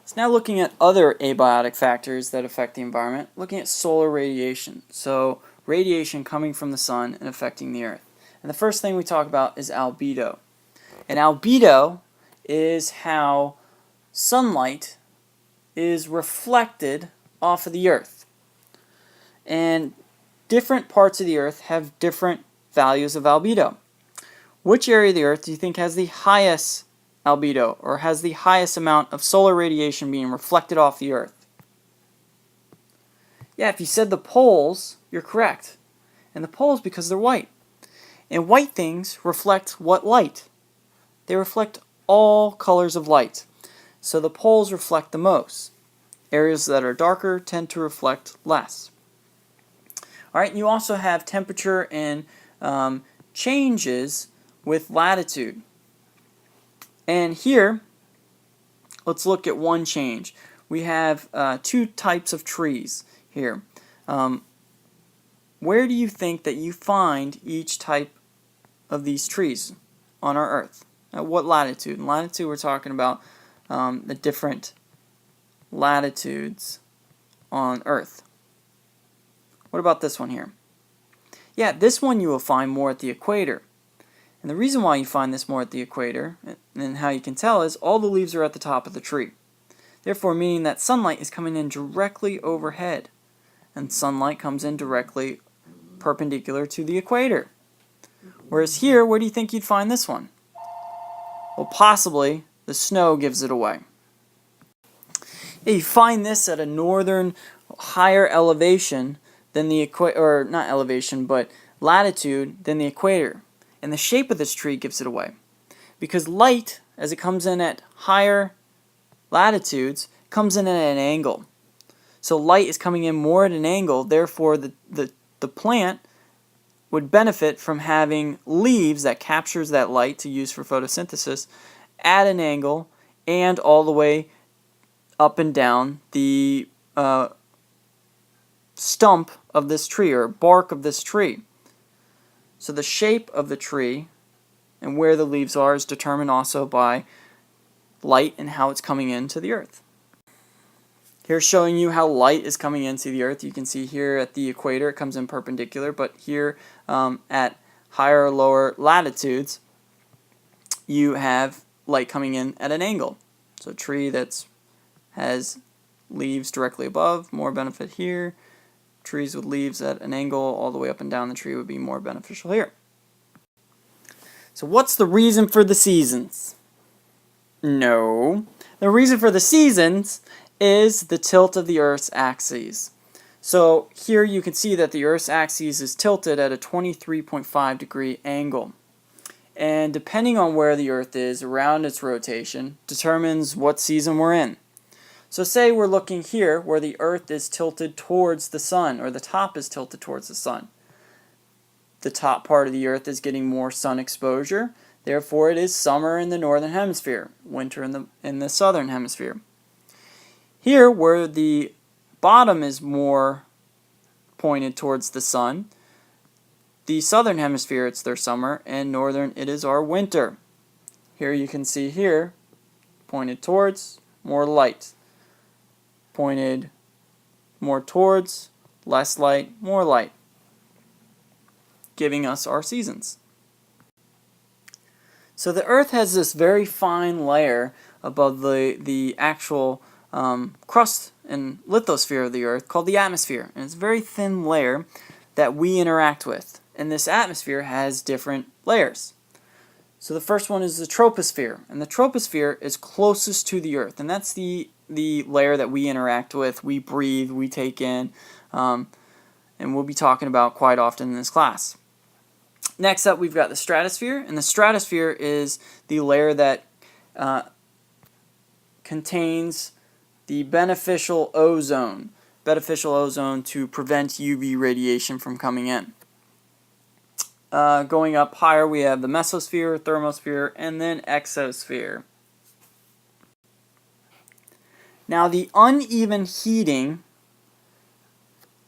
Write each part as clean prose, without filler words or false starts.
So now looking at other abiotic factors that affect the environment, looking at solar radiation. So radiation coming from the sun and affecting the earth. And the first thing we talk about is albedo. And albedo is how sunlight is reflected off of the earth. And different parts of the earth have different values of albedo. Which area of the earth do you think has the highest albedo, or has the highest amount of solar radiation being reflected off the earth? Yeah, if you said the poles, you're correct. And the poles because they're white. And white things reflect what light? They reflect all colors of light. So the poles reflect the most. Areas that are darker tend to reflect less. Alright, you also have temperature and changes with latitude. And here, let's look at one change. We have two types of trees here. Where do you think that you find each type of these trees on our Earth? At what latitude? In latitude, we're talking about the different latitudes on Earth. What about this one here? Yeah, this one you will find more at the equator. And the reason why you find this more at the equator, and how you can tell, is all the leaves are at the top of the tree. Therefore, meaning that sunlight is coming in directly overhead. And sunlight comes in directly perpendicular to the equator. Whereas here, where do you think you'd find this one? Well, possibly the snow gives it away. Yeah, you find this at a northern, higher elevation than the equator, or not elevation, but latitude than the equator. And the shape of this tree gives it away. Because light, as it comes in at higher latitudes, comes in at an angle. So light is coming in more at an angle, therefore the plant would benefit from having leaves that captures that light to use for photosynthesis at an angle and all the way up and down the stump of this tree, or bark of this tree. So the shape of the tree and where the leaves are is determined also by light and how it's coming into the earth. Here's showing you how light is coming into the earth. You can see here at the equator it comes in perpendicular, but here at higher or lower latitudes you have light coming in at an angle. So a tree that has leaves directly above, more benefit here. Trees with leaves at an angle all the way up and down the tree would be more beneficial here. So what's the reason for the seasons? No. The reason for the seasons is the tilt of the Earth's axis. So here you can see that the Earth's axis is tilted at a 23.5 degree angle. And depending on where the Earth is around its rotation determines what season we're in. So say we're looking here where the Earth is tilted towards the sun, or the top is tilted towards the sun. The top part of the Earth is getting more sun exposure, therefore it is summer in the northern hemisphere, winter in the southern hemisphere. Here where the bottom is more pointed towards the sun, the southern hemisphere it's their summer, and northern it is our winter. Here you can see here, pointed towards, more light. Pointed more towards, less light, more light, giving us our seasons. So the Earth has this very fine layer above the actual crust and lithosphere of the Earth called the atmosphere. And it's a very thin layer that we interact with. And this atmosphere has different layers. So the first one is the troposphere. And the troposphere is closest to the Earth. And that's the layer that we interact with, we breathe, we take in, and we'll be talking about quite often in this class. Next up, we've got the stratosphere, and the stratosphere is the layer that contains the beneficial ozone to prevent UV radiation from coming in. Going up higher, we have the mesosphere, thermosphere, and then exosphere. Now the uneven heating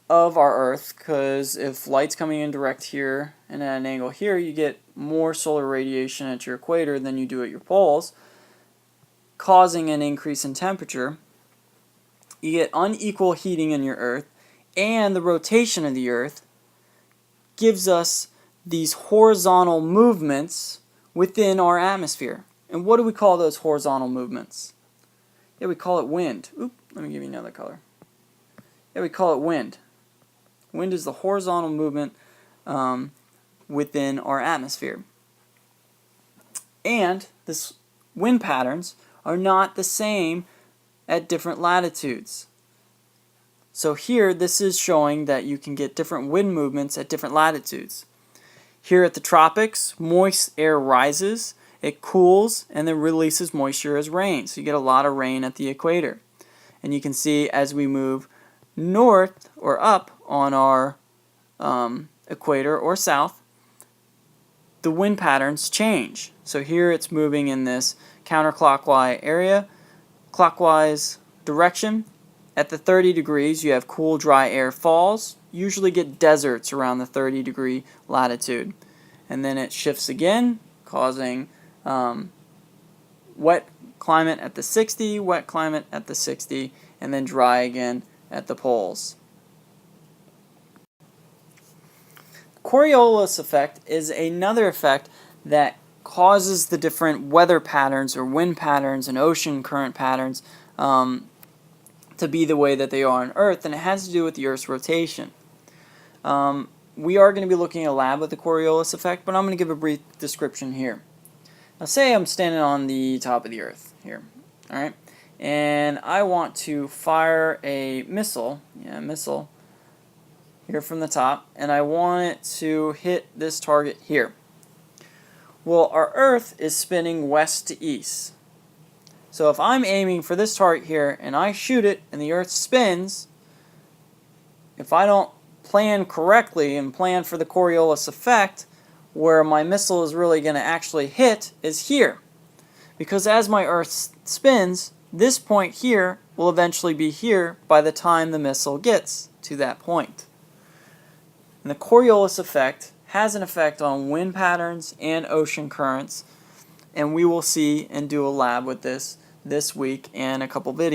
of our Earth, because if light's coming in direct here and at an angle here, you get more solar radiation at your equator than you do at your poles, causing an increase in temperature. you get unequal heating in your Earth, and the rotation of the Earth gives us these horizontal movements within our atmosphere. And what do we call those horizontal movements? Yeah, we call it wind. Oop, let me give you another color. Yeah, we call it wind. Wind is the horizontal movement within our atmosphere. And this wind patterns are not the same at different latitudes. So here, this is showing that you can get different wind movements at different latitudes. Here at the tropics, moist air rises, it cools, and then releases moisture as rain. So you get a lot of rain at the equator. And you can see as we move north or up on our equator or south, the wind patterns change. So here it's moving in this counterclockwise area, clockwise direction. At the 30 degrees, you have cool, dry air falls. You usually get deserts around the 30-degree latitude. And then it shifts again, causing wet climate at the 60, wet climate at the 60, and then dry again at the poles. Coriolis effect is another effect that causes the different weather patterns or wind patterns and ocean current patterns to be the way that they are on Earth, and it has to do with the Earth's rotation. We are going to be looking at a lab with the Coriolis effect, but I'm going to give a brief description here. Now say I'm standing on the top of the Earth here, alright, and I want to fire a missile, here from the top, and I want it to hit this target here. Well, our Earth is spinning west to east. So if I'm aiming for this target here and I shoot it and the Earth spins, if I don't plan correctly and plan for the Coriolis effect, where my missile is really going to actually hit is here. Because as my Earth spins, this point here will eventually be here by the time the missile gets to that point. And the Coriolis effect has an effect on wind patterns and ocean currents, and we will see and do a lab with this week and a couple videos.